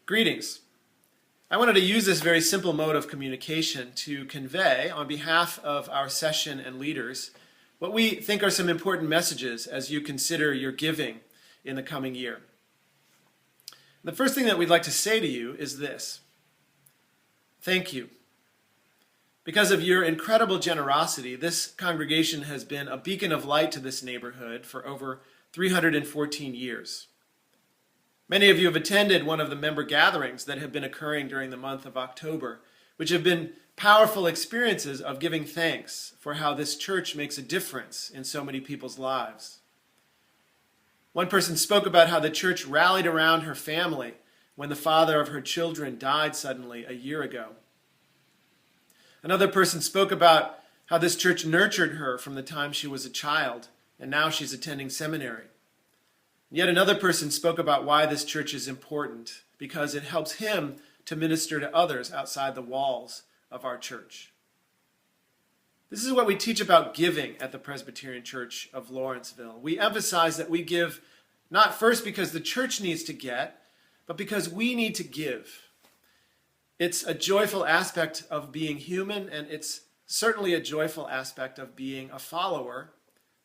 Greetings. I wanted to use this very simple mode of communication to convey, on behalf of our session and leaders, what we think are some important messages as you consider your giving in the coming year. The first thing that we'd like to say to you is this: thank you. Because of your incredible generosity, this congregation has been a beacon of light to this neighborhood for over 314 years. Many of you have attended one of the member gatherings that have been occurring during the month of October, which have been powerful experiences of giving thanks for how this church makes a difference in so many people's lives. One person spoke about how the church rallied around her family when the father of her children died suddenly a year ago. Another person spoke about how this church nurtured her from the time she was a child, and now she's attending seminary. Yet another person spoke about why this church is important, because it helps him to minister to others outside the walls of our church. This is what we teach about giving at the Presbyterian Church of Lawrenceville. We emphasize that we give not first because the church needs to get, but because we need to give. It's a joyful aspect of being human, and it's certainly a joyful aspect of being a follower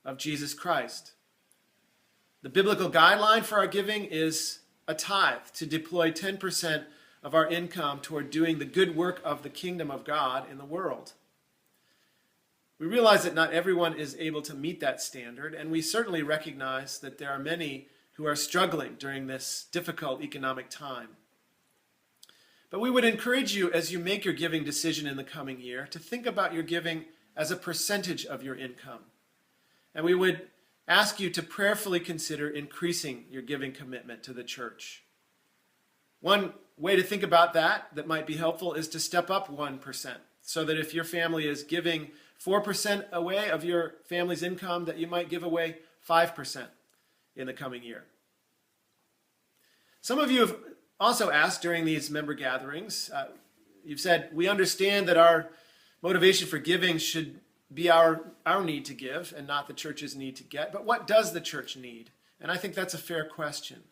of Jesus Christ. The biblical guideline for our giving is a tithe, to deploy 10% of our income toward doing the good work of the kingdom of God in the world. We realize that not everyone is able to meet that standard, and we certainly recognize that there are many who are struggling during this difficult economic time. But we would encourage you, as you make your giving decision in the coming year, to think about your giving as a percentage of your income. And we would ask you to prayerfully consider increasing your giving commitment to the church. One way to think about that might be helpful is to step up 1%, so that if your family is giving 4% away of your family's income, that you might give away 5% in the coming year. Some of you have also asked during these member gatherings, you've said, we understand that our motivation for giving should be our need to give and not the church's need to get. But what does the church need? And I think that's a fair question.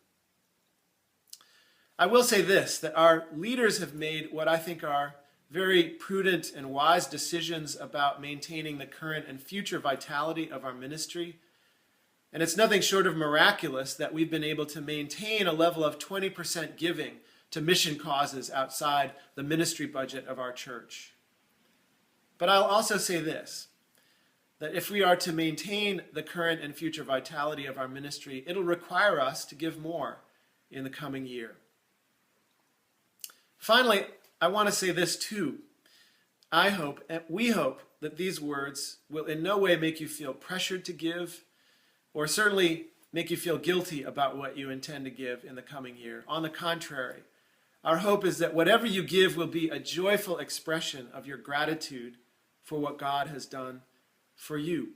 I will say this, that our leaders have made what I think are very prudent and wise decisions about maintaining the current and future vitality of our ministry. And it's nothing short of miraculous that we've been able to maintain a level of 20% giving to mission causes outside the ministry budget of our church. But I'll also say this, that if we are to maintain the current and future vitality of our ministry, it'll require us to give more in the coming year. Finally, I want to say this too. I hope, and we hope, that these words will in no way make you feel pressured to give, or certainly make you feel guilty about what you intend to give in the coming year. On the contrary, our hope is that whatever you give will be a joyful expression of your gratitude for what God has done for you.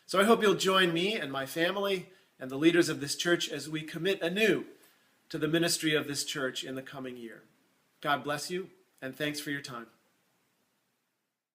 So I hope you'll join me and my family and the leaders of this church as we commit anew to the ministry of this church in the coming year. God bless you, and thanks for your time.